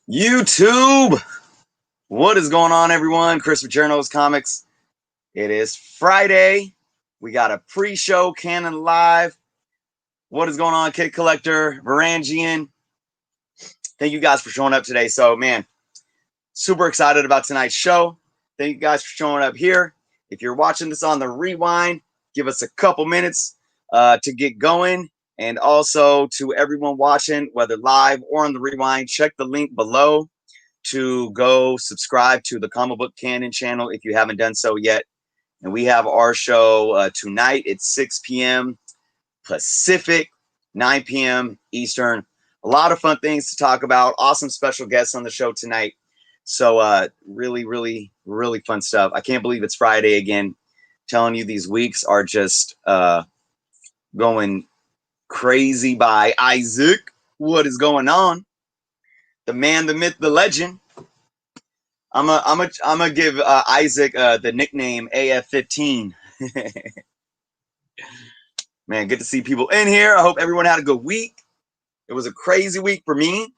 YouTube. What is going on, everyone? Chris with Journals Comics. It is Friday. We got a pre-show Canon Live. What is going on, Kid Collector, Varangian? Thank you guys for showing up today. So, man, super excited about tonight's show. Thank you guys for showing up here. If you're watching this on the rewind, give us a couple minutes to get going. And also to everyone watching, whether live or on the rewind, check the link below to go subscribe to the Comic Book Canon channel if you haven't done so yet. And we have our show tonight at 6 p.m. Pacific, 9 p.m. Eastern. A lot of fun things to talk about. Awesome special guests on the show tonight. So really, really, really fun stuff. I can't believe it's Friday again. Telling you, these weeks are just going crazy by. Isaac, what is going on? The man, the myth, the legend. I'm gonna give Isaac the nickname AF15. Man, good to see people in here. I hope everyone had a good week. It was a crazy week for me.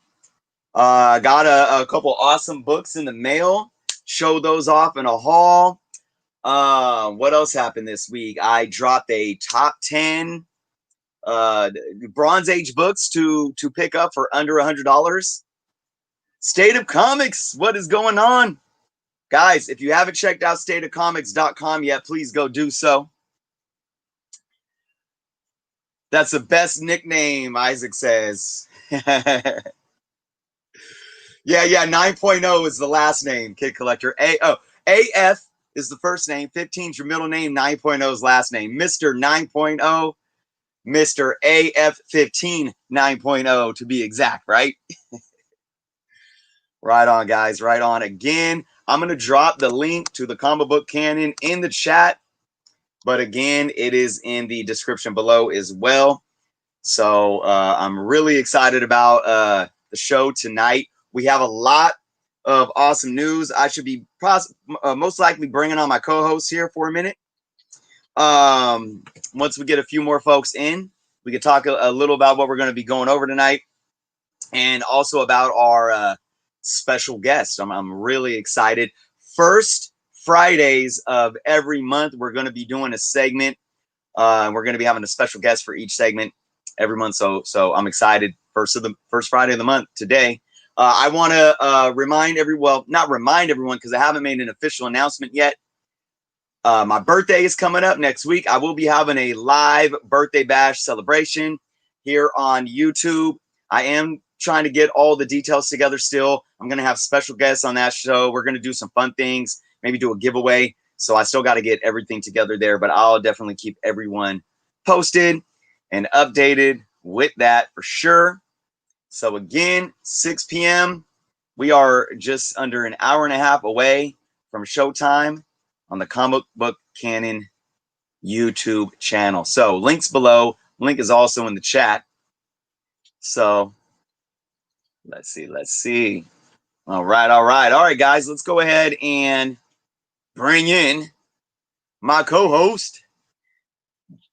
I got a couple awesome books in the mail. Showed those off in a haul. What else happened this week? I dropped a top 10 Bronze Age books to pick up for under $100. State of Comics, what is going on? Guys, if you haven't checked out stateofcomics.com yet, please go do so. That's the best nickname, Isaac says. Yeah, 9.0 is the last name, Kid Collector. AF is the first name, 15 is your middle name, 9.0 is last name. Mr. 9.0, Mr. AF15 9.0 to be exact, right? Right on, guys, right on. Again, I'm going to drop the link to the Comic Book Canon in the chat. But again, it is in the description below as well. So I'm really excited about the show tonight. We have a lot of awesome news. I should be most likely bringing on my co-host here for a minute. Once we get a few more folks in, we can talk a little about what we're going to be going over tonight. And also about our special guest. I'm really excited. First Fridays of every month, we're going to be doing a segment. We're going to be having a special guest for each segment every month. So I'm excited. First Friday of the month today. I want to not remind everyone because I haven't made an official announcement yet. My birthday is coming up next week. I will be having a live birthday bash celebration here on YouTube. I am trying to get all the details together still. I'm going to have special guests on that show. We're going to do some fun things, maybe do a giveaway. So I still got to get everything together there, but I'll definitely keep everyone posted and updated with that for sure. So again, 6 p.m. We are just under an hour and a half away from showtime on the Comic Book Canon YouTube channel. So links below. Link is also in the chat. So let's see. All right, guys. Let's go ahead and bring in my co-host,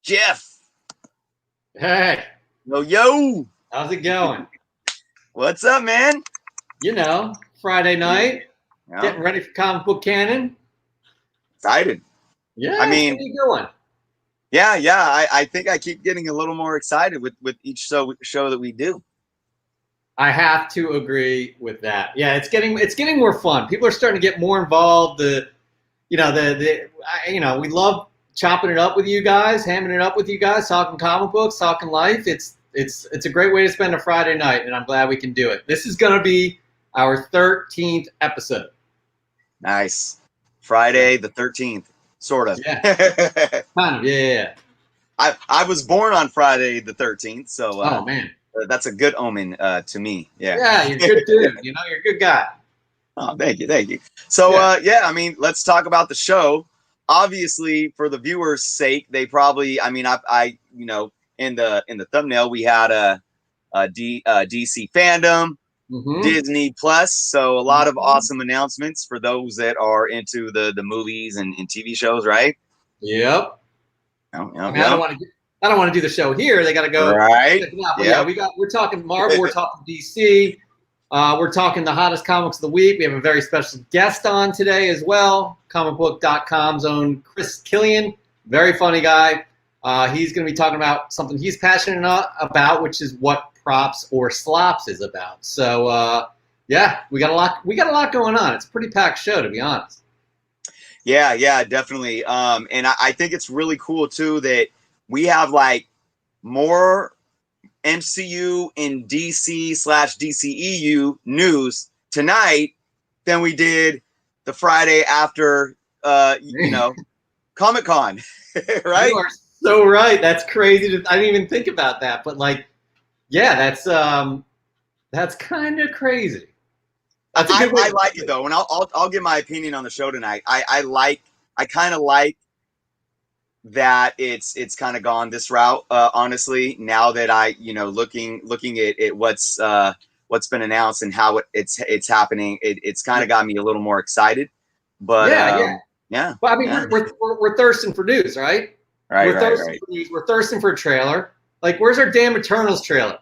Jeff. Hey. Yo. How's it going? What's up, man? You know, Friday night, getting ready for Comic Book Canon. Excited. Yeah, I mean, how you doing? Yeah. I think I keep getting a little more excited with each show that we do. I have to agree with that. Yeah, it's getting more fun. People are starting to get more involved. We love chopping it up with you guys, hamming it up with you guys, talking comic books, talking life. It's a great way to spend a Friday night, and I'm glad we can do it. This is going to be our 13th episode. Nice. Friday the 13th, sort of. Yeah. Kind of, yeah. I was born on Friday the 13th, so oh man. That's a good omen to me. Yeah. Yeah, you're a good dude. You're a good guy. Oh, thank you. So, I mean, let's talk about the show. Obviously, for the viewers' sake, they probably, I mean, I in the thumbnail we had a DC Fandom, Disney Plus. So a lot of awesome announcements for those that are into the movies and TV shows, right? Yep. I don't want to do the show here. They got to go. Right. Yeah, we're talking Marvel. We're talking DC. We're talking the hottest comics of the week. We have a very special guest on today as well. Comicbook.com's own Chris Killian, very funny guy. He's going to be talking about something he's passionate about, which is what props or slops is about. So yeah, we got a lot going on. It's a pretty packed show, to be honest. Yeah, definitely. And I think it's really cool too that we have like more MCU and DC/DCEU news tonight than we did the Friday after, Comic-Con, right? You are so right. That's crazy. I didn't even think about that, but like, yeah, that's kind of crazy. That's a good way I like it though, and I'll give my opinion on the show tonight. I kind of like that it's kind of gone this route. Honestly, now that looking at what's been announced and how it's happening, it's kind of got me a little more excited. But yeah. Well, I mean, we're thirsting for news, right? We're thirsting for news. We're thirsting for a trailer. Like, where's our damn Eternals trailer?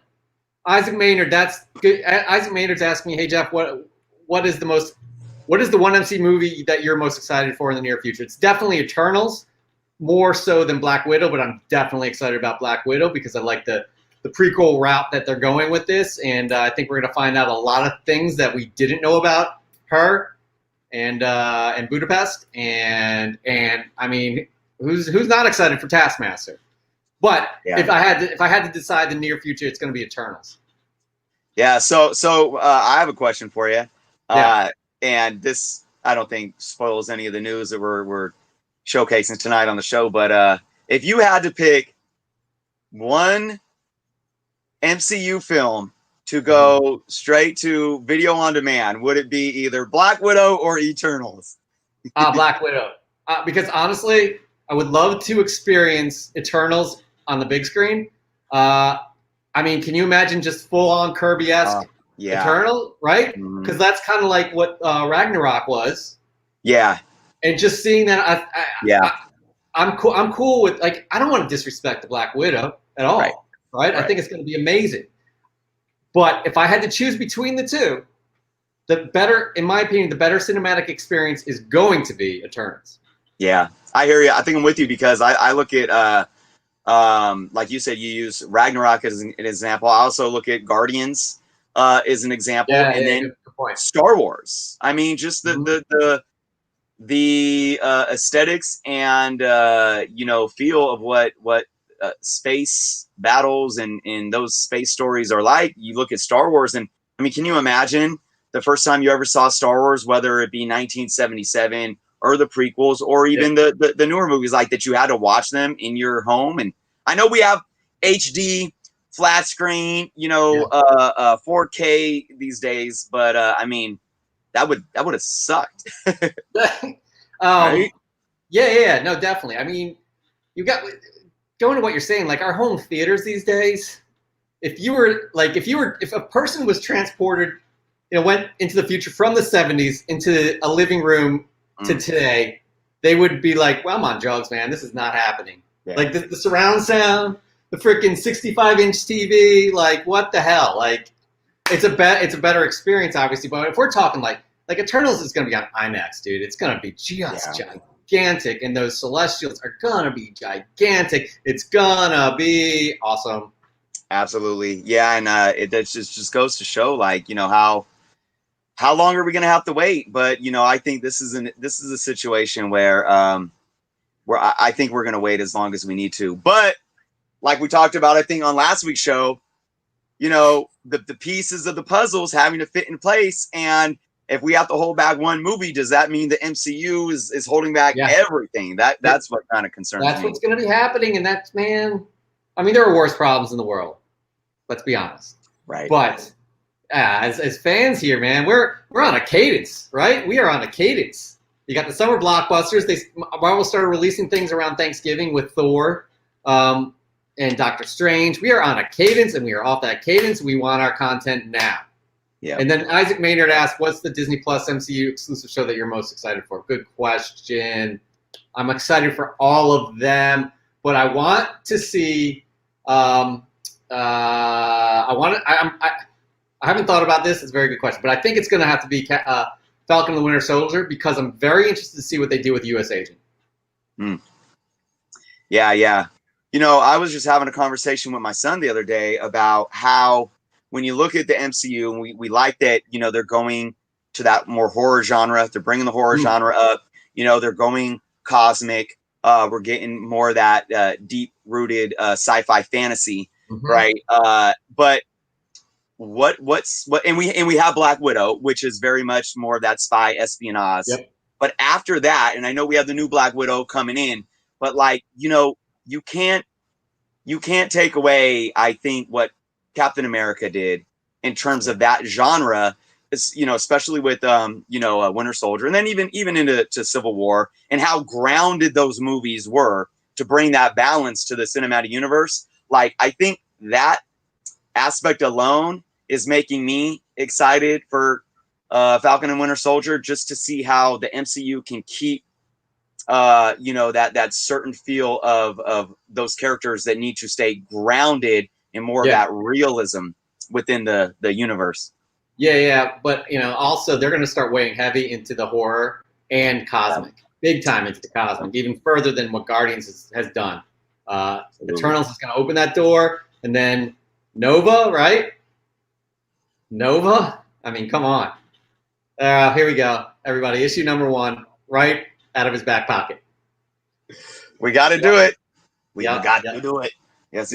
Isaac Maynard. That's good. Isaac Maynard's asking me, hey Jeff, what is the one MC movie that you're most excited for in the near future? It's definitely Eternals, more so than Black Widow, but I'm definitely excited about Black Widow because I like the prequel route that they're going with this, and I think we're going to find out a lot of things that we didn't know about her and Budapest, and I mean, who's not excited for Taskmaster? But if I had to decide the near future, it's going to be Eternals. Yeah. So I have a question for you. And this, I don't think spoils any of the news that we're showcasing tonight on the show. But if you had to pick one MCU film to go straight to video on demand, would it be either Black Widow or Eternals? Black Widow. Because honestly, I would love to experience Eternals on the big screen. I mean, can you imagine just full-on Kirby-esque Eternal, right? Because that's kind of like what Ragnarok was. Yeah. And just seeing that, I'm cool with, like, I don't want to disrespect the Black Widow at all, right? I think it's going to be amazing. But if I had to choose between the two, in my opinion, the better cinematic experience is going to be Eternals. Yeah, I hear you. I think I'm with you because I look at, like you said, you use Ragnarok as an example. I also look at Guardians as an example, and then Star Wars. I mean, just the aesthetics and feel of what space battles and those space stories are like. You look at Star Wars, and I mean, can you imagine the first time you ever saw Star Wars, whether it be 1977 or the prequels or even the newer movies, like that you had to watch them in your home? And I know we have HD flat screen, 4K these days, but I mean, that would have sucked. Right? Yeah, no, definitely. I mean, you got going to what you're saying, like our home theaters these days. If a person was transported, went into the future from the 70s into a living room to today, they would be like, well, I'm on drugs, man. This is not happening. Yeah. Like the surround sound, the freaking 65-inch TV, like what the hell? Like it's a better experience, obviously. But if we're talking like Eternals is going to be on IMAX, dude. It's going to be just gigantic, and those Celestials are going to be gigantic. It's going to be awesome. Absolutely, yeah, and it just goes to show, like, how long are we going to have to wait? But I think this is a situation where I think we're going to wait as long as we need to. But like we talked about, I think on last week's show, the pieces of the puzzles having to fit in place, and if we have to hold back one movie, does that mean the MCU is holding back everything? That's what kind of concerns me. That's what's going to be happening, and that's, man. I mean, there are worse problems in the world. Let's be honest. Right. But as fans here, man, we're on a cadence, right? We are on a cadence. You got the summer blockbusters. Marvel started releasing things around Thanksgiving with Thor and Doctor Strange. We are on a cadence, and we are off that cadence. We want our content now. Yeah. And then Isaac Maynard asked, what's the Disney Plus MCU exclusive show that you're most excited for? Good question. I'm excited for all of them, but I want to see I I haven't thought about this. It's a very good question, but I think it's going to have to be Falcon and the Winter Soldier because I'm very interested to see what they do with U.S. Agent. Yeah. You know, I was just having a conversation with my son the other day about how when you look at the MCU, and we like that, you know, they're going to that more horror genre. They're bringing the horror genre up. You know, they're going cosmic. We're getting more of that deep-rooted sci-fi fantasy, right? But and we have Black Widow, which is very much more of that spy espionage. Yep. But after that, and I know we have the new Black Widow coming in, but like, you know, you can't take away, I think, what Captain America did in terms of that genre, is, you know, especially with Winter Soldier, and then even into Civil War, and how grounded those movies were to bring that balance to the cinematic universe. Like, I think that aspect alone is making me excited for Falcon and Winter Soldier, just to see how the MCU can keep that certain feel of those characters that need to stay grounded in more of that realism within the universe. Yeah. But, you know, also they're going to start weighing heavy into the horror and cosmic, big time into the cosmic, even further than what Guardians has done. Eternals is going to open that door, and then Nova, right? Nova? I mean, come on. Here we go, everybody. Issue number 1, right out of his back pocket. We got to do it. We got to do it. Yes.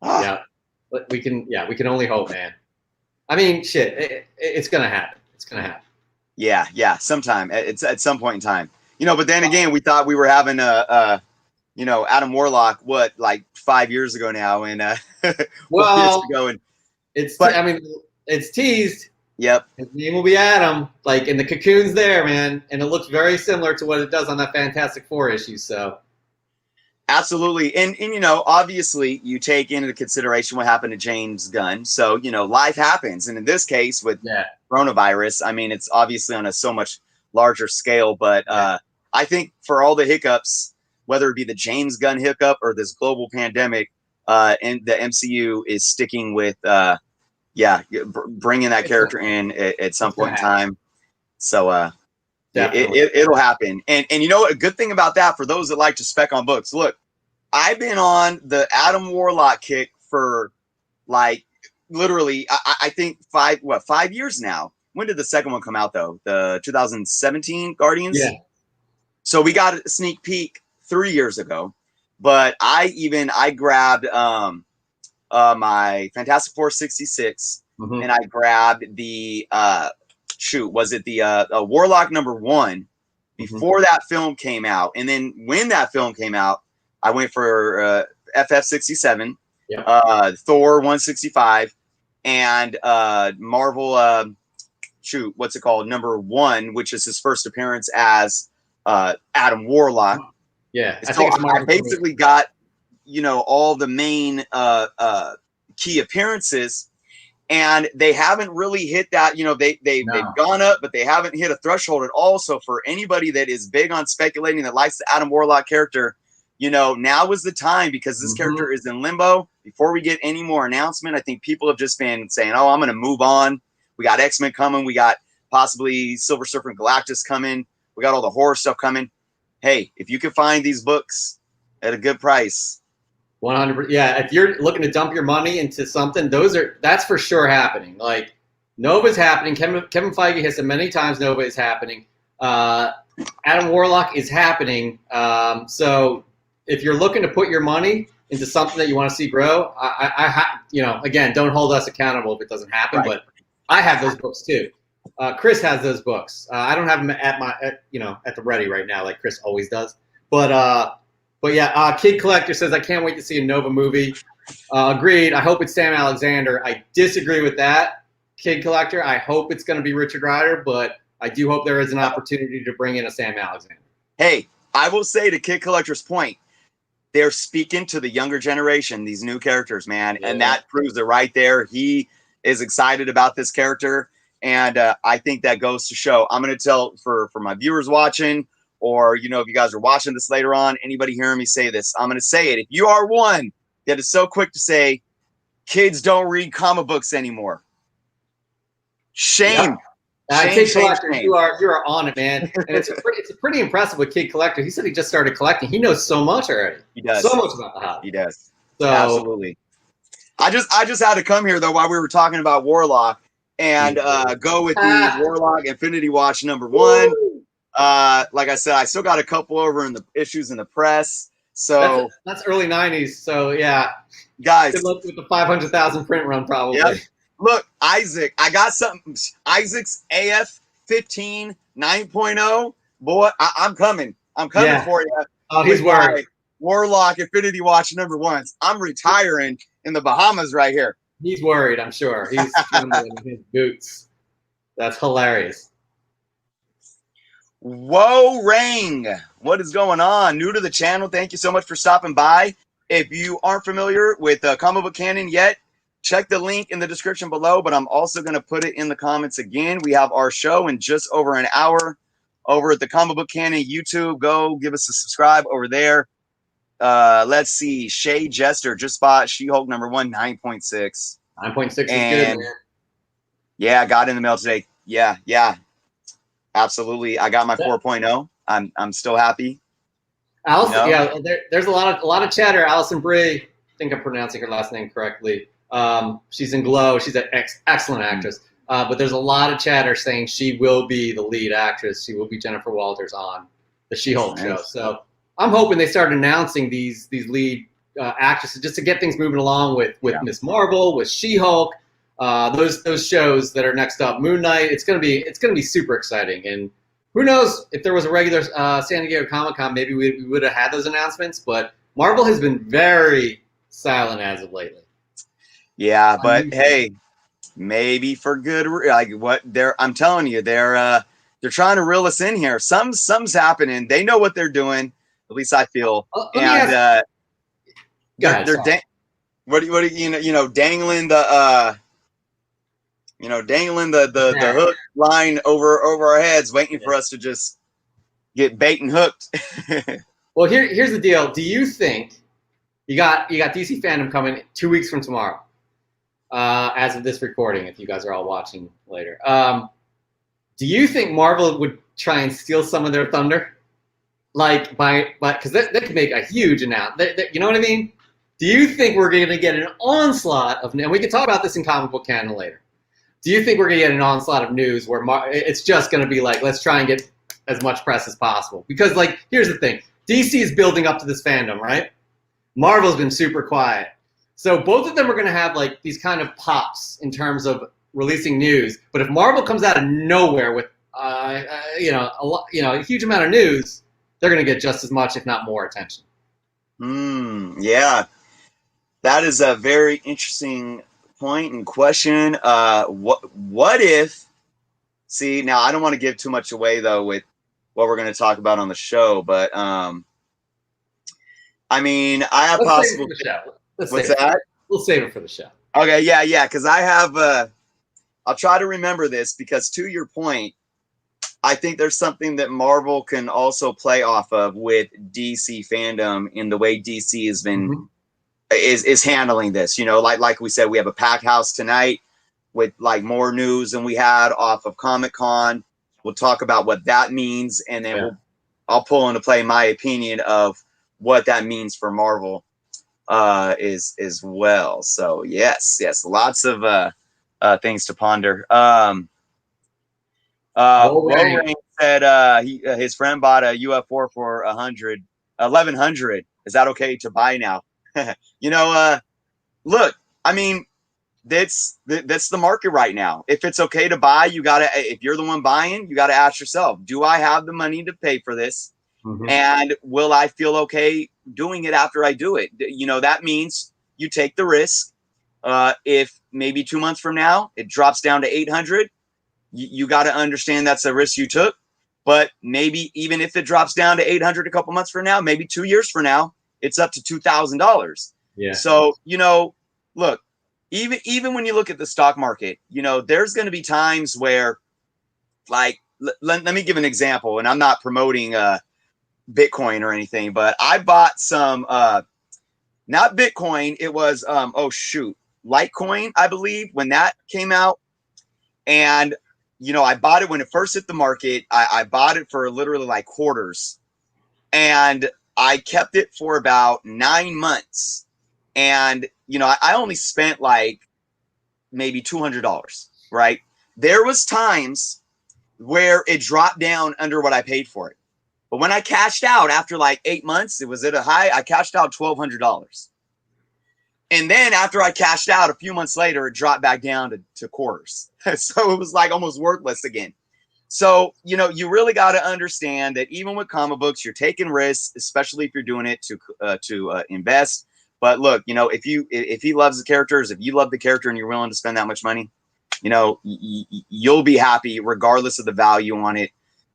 Yeah, but we can only hope, man. I mean, shit, it's gonna happen. It's gonna happen. Yeah. Sometime it's at some point in time, you know. But then again, we thought we were having Adam Warlock like 5 years ago now, and well, years ago, and it's teased. Yep. His name will be Adam, like in the cocoon's there, man, and it looks very similar to what it does on that Fantastic Four issue. So. Absolutely. And you know, obviously you take into consideration what happened to James Gunn. So, you know, life happens. And in this case with coronavirus, I mean, it's obviously on a so much larger scale. But I think for all the hiccups, whether it be the James Gunn hiccup or this global pandemic, and the MCU is sticking with, bringing that character in at some point in time. So, it'll happen. And you know what? A good thing about that, for those that like to spec on books, look, I've been on the Adam Warlock kick for like literally, I think 5 years now. When did the second one come out though? The 2017 Guardians? Yeah. So we got a sneak peek 3 years ago, but I grabbed my Fantastic Four 66, and I grabbed the was it the Warlock #1 before that film came out, and then when that film came out, I went for FF 67, Thor 165, and Marvel what's it called, #1, which is his first appearance as Adam Warlock. Yeah, so I basically got, you know, all the main key appearances. And they haven't really hit that, you know, they've gone up, but they haven't hit a threshold at all. So for anybody that is big on speculating, that likes the Adam Warlock character, you know, now is the time, because this character is in limbo. Before we get any more announcement, I think people have just been saying, oh, I'm going to move on. We got X-Men coming. We got possibly Silver Surfer and Galactus coming. We got all the horror stuff coming. Hey, if you can find these books at a good price, 100%. Yeah, if you're looking to dump your money into something, that's for sure happening. Like, Nova's happening. Kevin Feige has said many times Nova is happening. Adam Warlock is happening. So if you're looking to put your money into something that you want to see grow, again, don't hold us accountable if it doesn't happen. Right. But I have those books too. Chris has those books. I don't have them at the ready right now, like Chris always does. But yeah, Kid Collector says, I can't wait to see a Nova movie. Agreed. I hope it's Sam Alexander. I disagree with that, Kid Collector. I hope it's going to be Richard Rider, but I do hope there is an opportunity to bring in a Sam Alexander. Hey, I will say, to Kid Collector's point, they're speaking to the younger generation, these new characters, man. Yeah. And that proves it right there. He is excited about this character. And I think that goes to show. I'm going to tell for my viewers watching, or, you know, if you guys are watching this later on, anybody hearing me say this, I'm going to say it. If you are one that is so quick to say kids don't read comic books anymore, Shame. Kid Collector, you are on it, man. And it's pretty impressive with Kid Collector. He said he just started collecting. He knows so much already. He does. So much about the hobby. He does. So, absolutely. I just had to come here though while we were talking about Warlock and go with the Warlock Infinity Watch #1. Like I said, I still got a couple over in the issues in the press. So that's early 90s. So yeah, guys, good luck with the 500,000 print run probably. Yep. Look, Isaac, I got something. Isaac's AF 15 9.0. Boy, I'm coming. I'm coming for you. Oh, he's worried. Warlock Infinity Watch #1. I'm retiring in the Bahamas right here. He's worried, I'm sure. He's trembling in his boots. That's hilarious. Whoa, Rang. What is going on? New to the channel. Thank you so much for stopping by. If you aren't familiar with Comic Book Canon yet, check the link in the description below, but I'm also going to put it in the comments again. We have our show in just over an hour over at the Comic Book Canon YouTube. Go give us a subscribe over there. Let's see. Shay Jester just bought She-Hulk #1 9.6. 9.6 is good, man. Yeah, I got it in the mail today. Yeah. Absolutely. I got my 4.0. I'm still happy. Allison, there's a lot of chatter. Allison Brie, I think I'm pronouncing her last name correctly. She's in Glow. She's an excellent actress. But there's a lot of chatter saying she will be the lead actress. She will be Jennifer Walters on the She-Hulk show. So I'm hoping they start announcing these lead actresses just to get things moving along with Miss Marvel, with She-Hulk, those shows that are next up. Moon Knight. It's gonna be super exciting. And who knows if there was a regular San Diego Comic-Con, maybe we would have had those announcements. But Marvel has been very silent as of lately. Yeah, but hey, maybe for good. Like what I'm telling you, they're trying to reel us in here. Something's happening. They know what they're doing. At least I feel. And they're dangling the hook line over our heads, waiting for us to just get bait and hooked. Well, here's the deal. Do you think you got DC Fandom coming 2 weeks from tomorrow? As of this recording, if you guys are all watching later, do you think Marvel would try and steal some of their thunder? Like because they could make a huge announcement. You know what I mean? Do you think we're going to get an onslaught of, and we can talk about this in Comic Book Canon later. Do you think we're going to get an onslaught of news where it's just going to be like, let's try and get as much press as possible? Because here's the thing. DC is building up to this fandom, right? Marvel's been super quiet. So both of them are going to have these kind of pops in terms of releasing news. But if Marvel comes out of nowhere with a huge amount of news, they're going to get just as much, if not more, attention. Yeah, that is a very interesting point and question. What if? See, now I don't want to give too much away though with what we're going to talk about on the show, but I mean, I have possible. What's that? We'll save it for the show. Okay, yeah, because I have. I'll try to remember this because, to your point, I think there's something that Marvel can also play off of with DC Fandom in the way DC has been is handling this. Like we said, we have a packed house tonight with more news than we had off of Comic-Con. We'll talk about what that means, and then I'll pull into play my opinion of what that means for Marvel. Is as well. So yes, lots of things to ponder. Wolverine said his friend bought a UF4 for 1,100. Is that okay to buy now? Look, I mean, that's the market right now. If it's okay to buy, if you're the one buying, you gotta ask yourself, do I have the money to pay for this? And will I feel okay doing it after I do it? That means you take the risk. If maybe 2 months from now it drops down to 800, you got to understand that's a risk you took. But maybe even if it drops down to 800 a couple months from now, maybe 2 years from now, it's up to $2,000. Yeah. So look, even when you look at the stock market, there's going to be times where, let me give an example, and I'm not promoting Bitcoin or anything, but I bought some not Bitcoin, it was Litecoin, I believe, when that came out. And, you know, I bought it when it first hit the market. I bought it for literally like quarters. And I kept it for about 9 months. And, you know, I only spent like maybe $200, right? There was times where it dropped down under what I paid for it. But when I cashed out after like 8 months, it was at a high, I cashed out $1,200. And then after I cashed out a few months later, it dropped back down to quarters. So it was like almost worthless again. So, you know, you really got to understand that even with comic books, you're taking risks, especially if you're doing it to invest. But look, you know, if he loves the characters, if you love the character and you're willing to spend that much money, you know, you'll be happy regardless of the value on it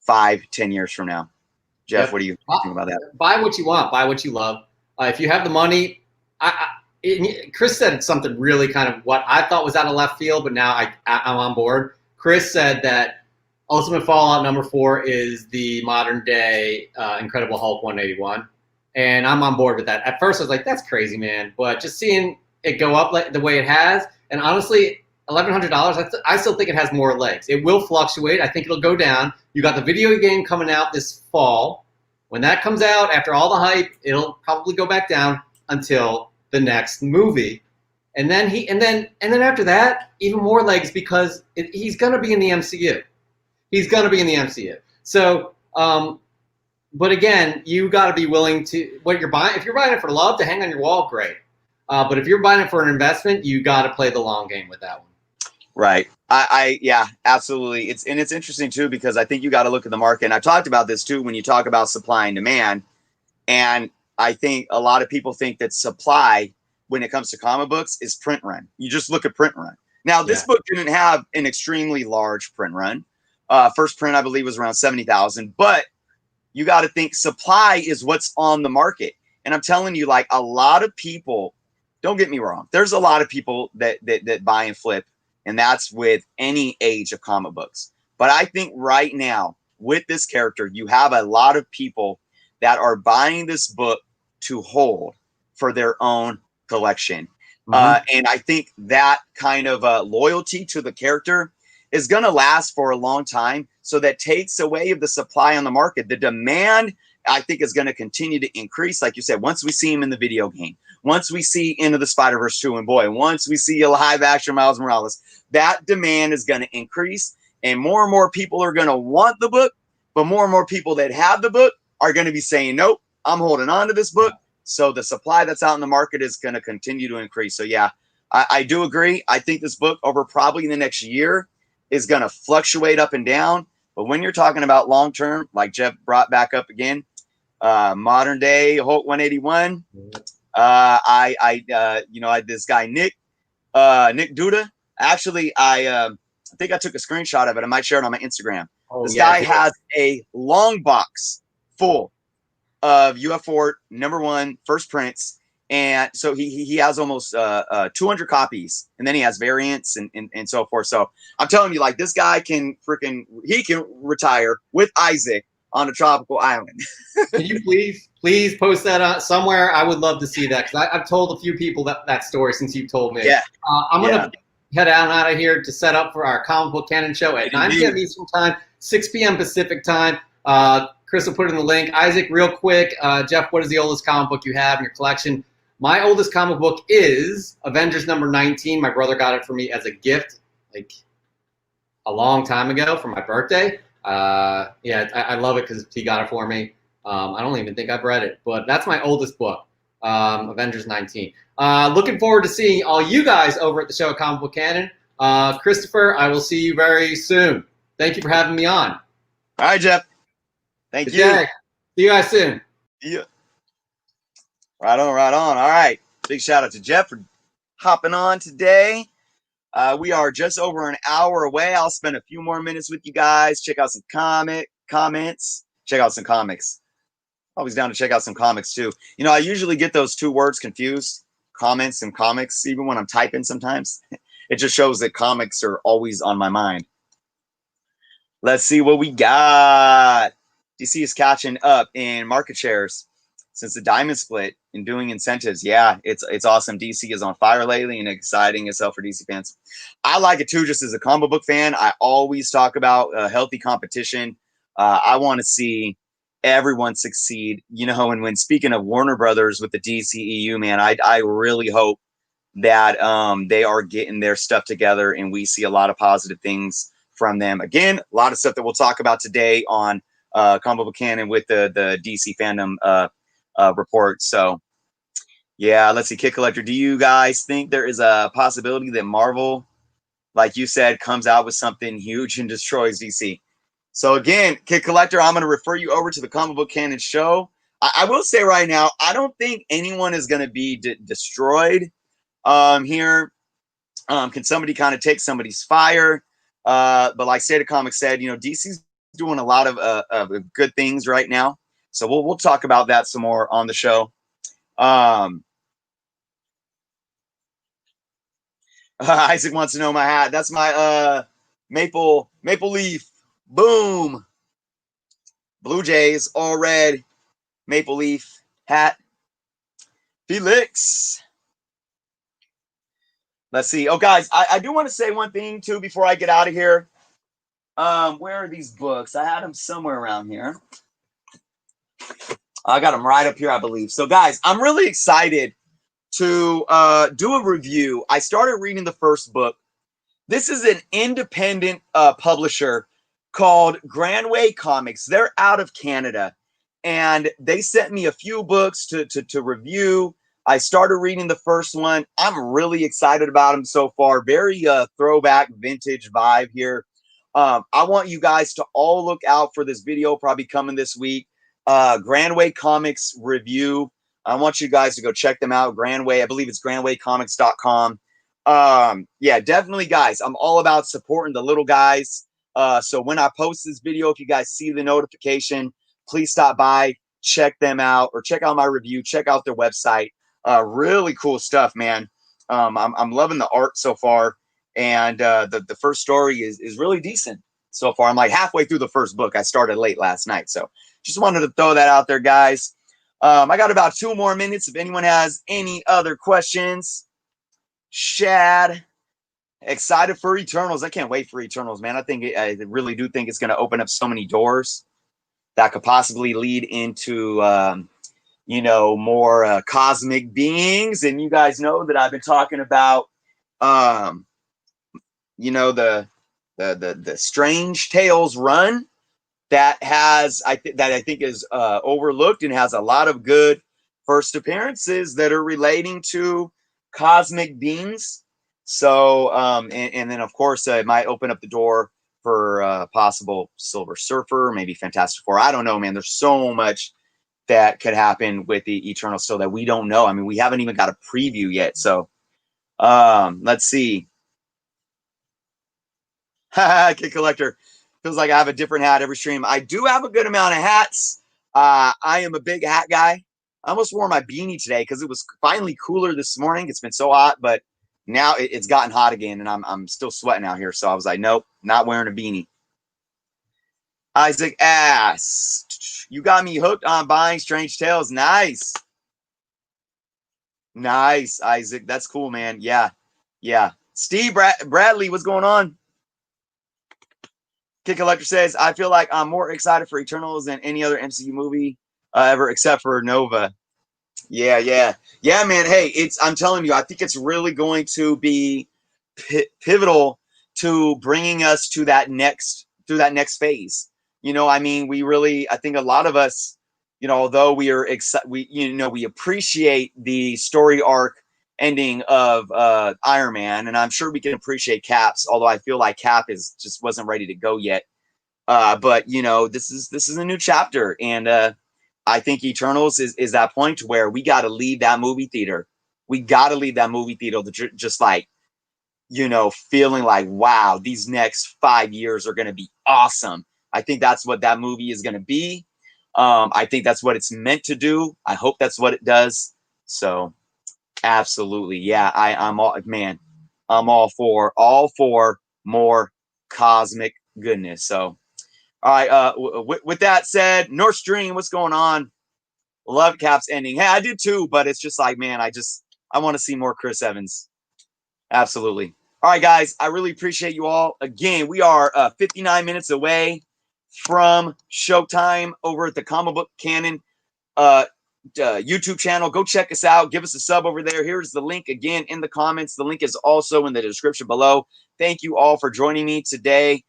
5-10 years from now. Jeff, what do you think about that? Buy what you want, buy what you love. If you have the money, Chris said something really kind of what I thought was out of left field, but now I'm on board. Chris said that Ultimate Fallout #4 is the modern day Incredible Hulk 181. And I'm on board with that. At first, I was like, that's crazy, man. But just seeing it go up like the way it has, and honestly, $1,100, I still think it has more legs. It will fluctuate. I think it'll go down. You got the video game coming out this fall. When that comes out, after all the hype, it'll probably go back down until the next movie. And then after that, even more legs because he's going to be in the MCU. He's going to be in the MCU. So, but again, you got to be willing to what you're buying. If you're buying it for love to hang on your wall, great. But if you're buying it for an investment, you got to play the long game with that one. Right. Yeah, absolutely. It's interesting too, because I think you got to look at the market. And I talked about this too, when you talk about supply and demand. And I think a lot of people think that supply, when it comes to comic books, is print run. You just look at print run. Now, this book didn't have an extremely large print run. First print, I believe, was around 70,000. But you got to think supply is what's on the market. And I'm telling you, like, a lot of people, don't get me wrong, there's a lot of people that buy and flip, and that's with any age of comic books. But I think right now, with this character, you have a lot of people that are buying this book to hold for their own collection. And I think that kind of loyalty to the character is going to last for a long time. So that takes away of the supply on the market. The demand, I think, is going to continue to increase. Like you said, once we see him in the video game, once we see Into the Spider-Verse 2, and boy, once we see a live action Miles Morales, that demand is going to increase. And more people are going to want the book, but more people that have the book are going to be saying, nope, I'm holding on to this book. So the supply that's out in the market is going to continue to increase. So yeah, I do agree. I think this book over probably the next year is going to fluctuate up and down. But when you're talking about long-term, like Jeff brought back up again, modern day Hulk 181, this guy, Nick Duda, actually, I think I took a screenshot of it. I might share it on my Instagram. This guy has a long box full of UF4 #1 first prints. And so he has almost 200 copies, and then he has variants and so forth. So I'm telling you, like, this guy can retire with Isaac on a tropical island. Can you please post that on somewhere? I would love to see that, because I've told a few people that story since you've told me. Yeah. I'm gonna head out of here to set up for our Comic Book Canon show at 9 p.m. Eastern Time, 6 p.m. Pacific Time. Chris will put in the link. Isaac, real quick, Jeff, what is the oldest comic book you have in your collection? My oldest comic book is Avengers #19. My brother got it for me as a gift, like a long time ago for my birthday. I love it because he got it for me. I don't even think I've read it, but that's my oldest book, Avengers '19. Looking forward to seeing all you guys over at the show at Comic Book Canon. Christopher, I will see you very soon. Thank you for having me on. All right, Jeff. Thank you. See you guys soon. Yeah. Right on. All right. Big shout out to Jeff for hopping on today. We are just over an hour away. I'll spend a few more minutes with you guys. Check out some comments. Check out some comics. Always down to check out some comics too. You know, I usually get those two words confused, comments and comics, even when I'm typing sometimes. It just shows that comics are always on my mind. Let's see what we got. DC is catching up in market shares. since the diamond split and doing incentives. Yeah, it's awesome. DC is on fire lately and exciting itself for DC fans. I like it too, just as a comic book fan. I always talk about healthy competition. I want to see everyone succeed. You know, and when speaking of Warner Brothers with the DCEU, man, I really hope that they are getting their stuff together and we see a lot of positive things from them. Again, a lot of stuff that we'll talk about today on Comic Book Canon with the DC Fandom report. So, yeah, let's see. Kid Collector, do you guys think there is a possibility that Marvel, like you said, comes out with something huge and destroys DC? So, again, Kid Collector, I'm going to refer you over to the Comic Book Canon show. I will say right now, I don't think anyone is going to be destroyed here. Can somebody kind of take somebody's fire? But like State Comics said, you know, DC's doing a lot of good things right now. So we'll talk about that some more on the show. Isaac wants to know my hat. That's my maple leaf. Boom. Blue Jays, all red, maple leaf hat. Felix. Let's see. Oh, guys, I do want to say one thing too before I get out of here. Where are these books? I had them somewhere around here. I got them right up here, I believe. So, guys, I'm really excited to do a review. I started reading the first book. This is an independent publisher called Grandway Comics. They're out of Canada, and they sent me a few books to review. I started reading the first one. I'm really excited about them so far. Very throwback, vintage vibe here. I want you guys to all look out for this video, probably coming this week. Grandway Comics review. I want you guys to go check them out. Grandway, I believe it's grandwaycomics.com. Yeah, definitely, guys. I'm all about supporting the little guys. So when I post this video, if you guys see the notification, please stop by, check them out, or check out my review, check out their website. Really cool stuff, man. I'm loving the art so far, and the first story is really decent so far. I'm like halfway through the first book. I started late last night, so just wanted to throw that out there, guys. I got about 2 more minutes. If anyone has any other questions, Shad, excited for Eternals. I can't wait for Eternals, man. I really do think it's going to open up so many doors that could possibly lead into you know, more cosmic beings. And you guys know that I've been talking about you know, the Strange Tales run that has I think is overlooked and has a lot of good first appearances that are relating to cosmic beings. So and then of course it might open up the door for possible Silver Surfer, maybe Fantastic Four. I don't know, man. There's so much that could happen with the Eternal still that we don't know. I mean, we haven't even got a preview yet. So let's see. Kid Collector. Feels like I have a different hat every stream. I do have a good amount of hats. I am a big hat guy. I almost wore my beanie today because it was finally cooler this morning. It's been so hot, but now it's gotten hot again, and I'm still sweating out here. So I was like, nope, not wearing a beanie. Isaac asks, you got me hooked on buying Strange Tales. Nice. Nice, Isaac. That's cool, man. Yeah. Yeah. Steve Bradley, what's going on? Kid Collector says, I feel like I'm more excited for Eternals than any other MCU movie ever, except for Nova. Yeah, yeah. Yeah, man. Hey, I'm telling you, I think it's really going to be pivotal to bringing us to that next phase. You know, I mean, I think a lot of us, you know, although we appreciate the story arc ending of Iron Man, and I'm sure we can appreciate Cap's, although I feel like Cap just wasn't ready to go yet. But you know, this is a new chapter, and I think Eternals is that point where we got to leave that movie theater. We got to leave that movie theater just like, you know, feeling like, wow, these next 5 years are going to be awesome. I think that's what that movie is going to be. I think that's what it's meant to do. I hope that's what it does. So absolutely. Yeah, I'm all for more cosmic goodness. So, all right. With that said, North Stream, what's going on? Love Cap's ending. Hey, I did too, but it's just like, man, I want to see more Chris Evans. Absolutely. All right, guys, I really appreciate you all. Again, we are 59 minutes away from showtime over at the Comic Book Canon YouTube channel. Go check us out. Give us a sub over there. Here's the link again in the comments. The link is also in the description below. Thank you all for joining me today.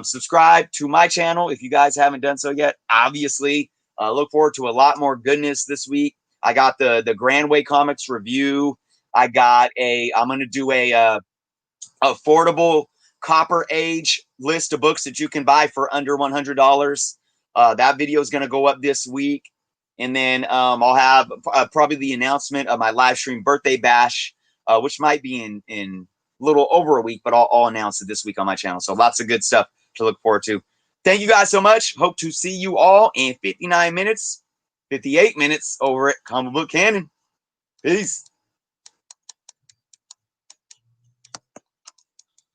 Subscribe to my channel if you guys haven't done so yet. Obviously, look forward to a lot more goodness this week. I got the Grandway Comics review. I'm going to do a affordable Copper Age list of books that you can buy for under $100. That video is going to go up this week. And then I'll have probably the announcement of my live stream birthday bash, which might be in a little over a week, but I'll announce it this week on my channel. So lots of good stuff to look forward to. Thank you guys so much. Hope to see you all in 58 minutes over at Comic Book Canon. Peace.